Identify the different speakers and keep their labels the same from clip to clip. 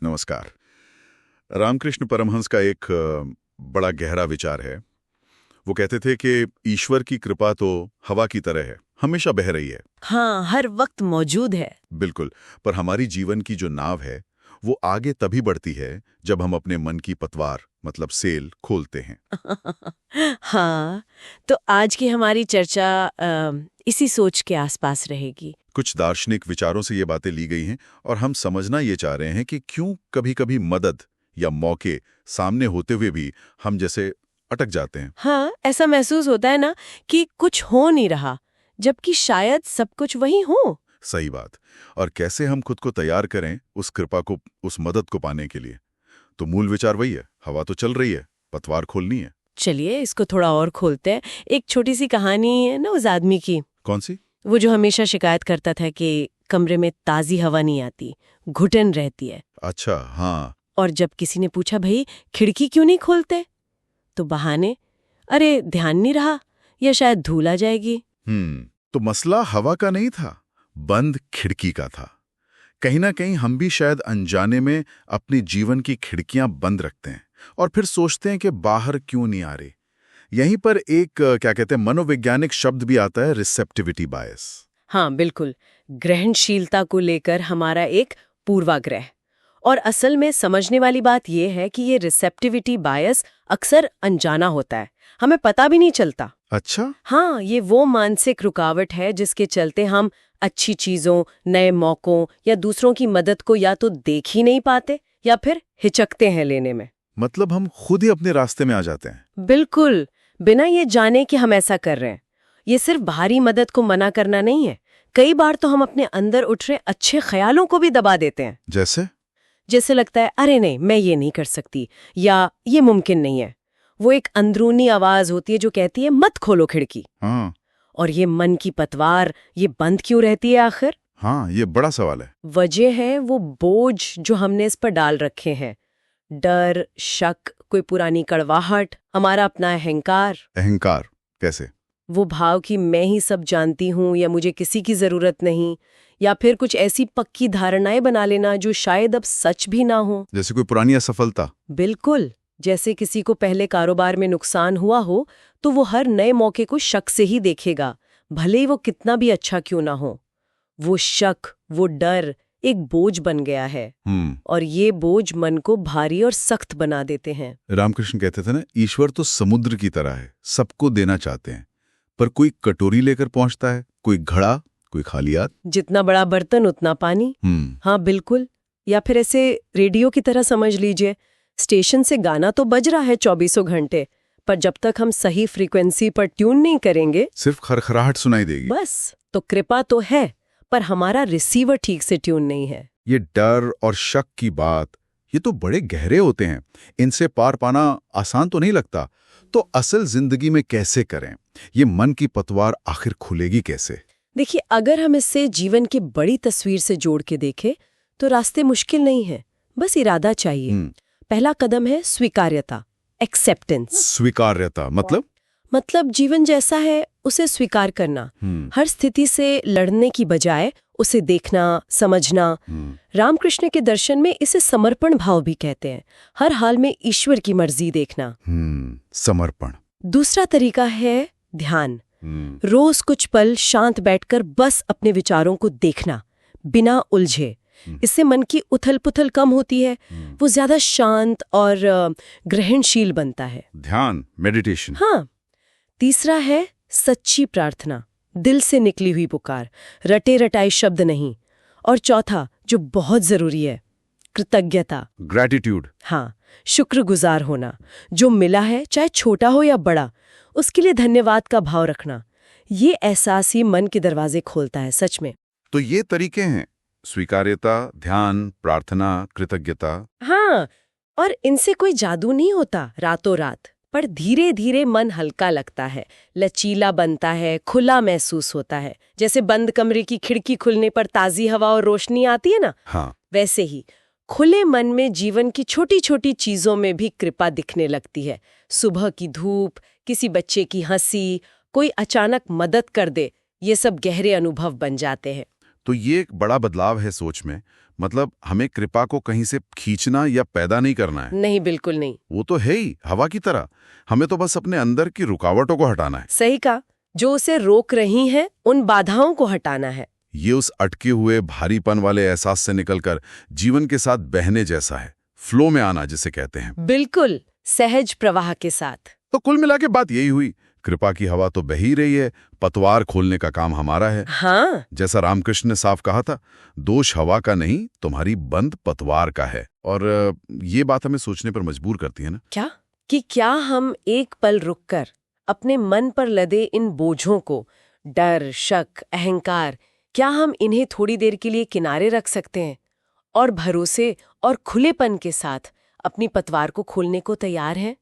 Speaker 1: नमस्कार। रामकृष्ण परमहंस का एक बड़ा गहरा विचार है। वो कहते थे कि ईश्वर की कृपा तो हवा की तरह है, हमेशा बह रही है।
Speaker 2: हाँ, हर वक्त मौजूद है।
Speaker 1: बिल्कुल। पर हमारी जीवन की जो नाव है वो आगे तभी बढ़ती है जब हम अपने मन की पतवार मतलब सेल खोलते हैं।
Speaker 2: हाँ, तो आज की हमारी चर्चा इसी सोच के आसपास रहेगी।
Speaker 1: कुछ दार्शनिक विचारों से ये बातें ली गई हैं और हम समझना ये चाह रहे हैं कि क्यों कभी-कभी मदद या मौके सामने होते हुए भी हम जैसे अटक जाते हैं।
Speaker 2: हाँ, ऐसा महसूस होता है ना कि कुछ हो नहीं रहा, जबकि शायद सब कुछ वही हो।
Speaker 1: सही बात। और कैसे हम खुद को तैयार करें उस कृपा को, उस मदद को पाने के लिए। तो मूल विचार वही है, हवा तो चल रही है, पतवार खोलनी है।
Speaker 2: चलिए इसको थोड़ा और खोलते हैं। एक छोटी सी कहानी है ना उस आदमी की,
Speaker 1: कौन सी?
Speaker 2: वो जो हमेशा शिकायत करता था कि कमरे में ताजी हवा नहीं आती, घुटन रहती है।
Speaker 1: अच्छा, हाँ।
Speaker 2: और जब किसी ने पूछा भाई खिड़की क्यों नहीं खोलते, तो बहाने, अरे ध्यान नहीं रहा या शायद धूल आ जाएगी।
Speaker 1: तो मसला हवा का नहीं था, बंद खिड़की का था। कहीं ना कहीं हम भी शायद अनजाने में अपने जीवन की खिड़कियां बंद रखते हैं और फिर सोचते हैं कि बाहर क्यों नहीं आ रही। यहीं पर एक क्या कहते हैं, मनोवैज्ञानिक शब्द भी आता है, रिसेप्टिविटी बायस।
Speaker 2: हाँ बिल्कुल, ग्रहणशीलता को लेकर हमारा एक पूर्वाग्रह। और असल में समझने वाली बात यह है कि ये रिसेप्टिविटी बायस अक्सर अनजाना होता है, हमें पता भी नहीं चलता।
Speaker 1: अच्छा।
Speaker 2: हाँ, ये वो मानसिक रुकावट है जिसके चलते हम अच्छी चीजों, नए मौकों या दूसरों की मदद को या तो देख ही नहीं पाते या फिर हिचकते हैं लेने में।
Speaker 1: मतलब हम खुद ही अपने रास्ते में आ जाते हैं।
Speaker 2: बिल्कुल, बिना ये जाने कि हम ऐसा कर रहे हैं। ये सिर्फ बाहरी मदद को मना करना नहीं है, कई बार तो हम अपने अंदर उठ रहे अच्छे ख्यालों को भी दबा देते हैं। जैसे लगता है अरे नहीं, मैं ये नहीं कर सकती या ये मुमकिन नहीं है। वो एक अंदरूनी आवाज होती है जो कहती है मत खोलो खिड़की।
Speaker 1: हाँ।
Speaker 2: और ये मन की पतवार ये बंद क्यों रहती है आखिर?
Speaker 1: हाँ, ये बड़ा सवाल है।
Speaker 2: वजह है वो बोझ जो हमने इस पर डाल रखे हैं। डर, शक, कोई पुरानी कड़वाहट, हमारा अपना अहंकार।
Speaker 1: अहंकार कैसे?
Speaker 2: वो भाव कि मैं ही सब जानती हूँ या मुझे किसी की जरूरत नहीं, या फिर कुछ ऐसी पक्की धारणाएं बना लेना जो शायद अब सच भी ना हो।
Speaker 1: जैसे कोई पुरानी असफलता।
Speaker 2: बिल्कुल, जैसे किसी को पहले कारोबार में नुकसान हुआ हो तो वो हर नए मौके को शक से ही देखेगा, भले ही वो कितना भी अच्छा क्यों ना हो। वो शक, वो डर एक बोझ बन गया है और ये बोझ मन को भारी और सख्त बना देते हैं।
Speaker 1: रामकृष्ण कहते थे ना, ईश्वर तो समुद्र की तरह है, सबको देना चाहते हैं, पर कोई कटोरी लेकर पहुंचता है, कोई घड़ा, कोई खाली हाथ।
Speaker 2: जितना बड़ा बर्तन उतना पानी। हाँ बिल्कुल। या फिर ऐसे रेडियो की तरह समझ लीजिए, स्टेशन से गाना तो बज रहा है 24 घंटे, पर जब तक हम सही फ्रीक्वेंसी पर ट्यून नहीं करेंगे
Speaker 1: सिर्फ खरखराहट सुनाई देगी।
Speaker 2: बस। तो कृपा तो है, पर हमारा रिसीवर ठीक से ट्यून नहीं है।
Speaker 1: ये डर और शक की बात, ये तो बड़े गहरे होते हैं, इनसे पार पाना आसान तो नहीं लगता। तो असल जिंदगी में कैसे करें? ये मन की पतवार आखिर खुलेगी कैसे?
Speaker 2: देखिए, अगर हम इससे जीवन की बड़ी तस्वीर से जोड़ के देखें तो रास्ते मुश्किल नहीं है, बस इरादा चाहिए। पहला कदम है स्वीकार्यता, एक्सेप्टेंस।
Speaker 1: स्वीकार्यता मतलब
Speaker 2: जीवन जैसा है उसे स्वीकार करना। हर स्थिति से लड़ने की बजाय उसे देखना, समझना। रामकृष्ण के दर्शन में इसे समर्पण भाव भी कहते हैं, हर हाल में ईश्वर की मर्जी देखना।
Speaker 1: समर्पण।
Speaker 2: दूसरा तरीका है ध्यान। रोज कुछ पल शांत बैठकर बस अपने विचारों को देखना, बिना उलझे। इससे मन की उथल-पुथल कम होती है, वो ज्यादा शांत और ग्रहणशील बनता है।
Speaker 1: ध्यान, मेडिटेशन।
Speaker 2: हाँ। तीसरा है सच्ची प्रार्थना, दिल से निकली हुई पुकार, रटे रटाए शब्द नहीं। और चौथा जो बहुत जरूरी है, कृतज्ञता,
Speaker 1: ग्रैटिट्यूड।
Speaker 2: हाँ, शुक्रगुजार होना। जो मिला है चाहे छोटा हो या बड़ा, उसके लिए धन्यवाद का भाव रखना। ये एहसास ही मन के दरवाजे खोलता है सच में।
Speaker 1: तो ये तरीके हैं, स्वीकार्यता, ध्यान, प्रार्थना, कृतज्ञता।
Speaker 2: हाँ, और इनसे कोई जादू नहीं होता रातों रात, पर धीरे धीरे मन हल्का लगता है, लचीला बनता है, खुला महसूस होता है। जैसे बंद कमरे की खिड़की खुलने पर ताजी हवा और रोशनी आती है ना।
Speaker 1: हाँ।
Speaker 2: वैसे ही खुले मन में जीवन की छोटी छोटी चीजों में भी कृपा दिखने लगती है। सुबह की धूप, किसी बच्चे की हंसी, कोई अचानक मदद कर दे, ये सब गहरे अनुभव बन जाते हैं।
Speaker 1: तो ये एक बड़ा बदलाव है सोच में। मतलब हमें कृपा को कहीं से खींचना या पैदा नहीं करना है।
Speaker 2: नहीं, बिल्कुल नहीं।
Speaker 1: वो तो है ही हवा की तरह, हमें तो बस अपने अंदर की रुकावटों को हटाना है।
Speaker 2: सही कहा, जो उसे रोक रही हैं उन बाधाओं को हटाना है।
Speaker 1: ये उस अटके हुए भारीपन वाले एहसास से निकलकर जीवन के साथ बहने जैसा है, फ्लो में आना जिसे कहते हैं।
Speaker 2: बिल्कुल, सहज प्रवाह के साथ।
Speaker 1: तो कुल मिला के बात यही हुई, कृपा की हवा तो बह ही रही है, पतवार खोलने का काम हमारा है।
Speaker 2: हाँ,
Speaker 1: जैसा रामकृष्ण ने साफ कहा था, दोष हवा का नहीं, तुम्हारी बंद पतवार का है। और ये बात हमें सोचने पर मजबूर करती है ना।
Speaker 2: क्या कि क्या हम एक पल रुककर अपने मन पर लदे इन बोझों को, डर, शक, अहंकार, क्या हम इन्हें थोड़ी देर के लिए किनारे रख सकते हैं और भरोसे और खुलेपन के साथ अपनी पतवार को खोलने को तैयार हैं?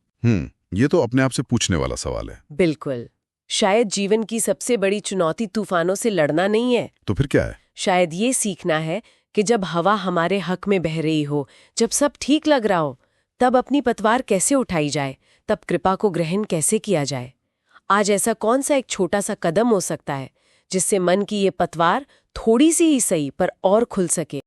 Speaker 1: ये तो अपने आप से पूछने वाला सवाल है।
Speaker 2: बिल्कुल। शायद जीवन की सबसे बड़ी चुनौती तूफानों से लड़ना नहीं है।
Speaker 1: तो फिर क्या है?
Speaker 2: शायद ये सीखना है कि जब हवा हमारे हक में बह रही हो, जब सब ठीक लग रहा हो, तब अपनी पतवार कैसे उठाई जाए, तब कृपा को ग्रहण कैसे किया जाए। आज ऐसा कौन सा एक छोटा सा कदम हो सकता है जिससे मन की ये पतवार थोड़ी सी ही सही पर और खुल सके।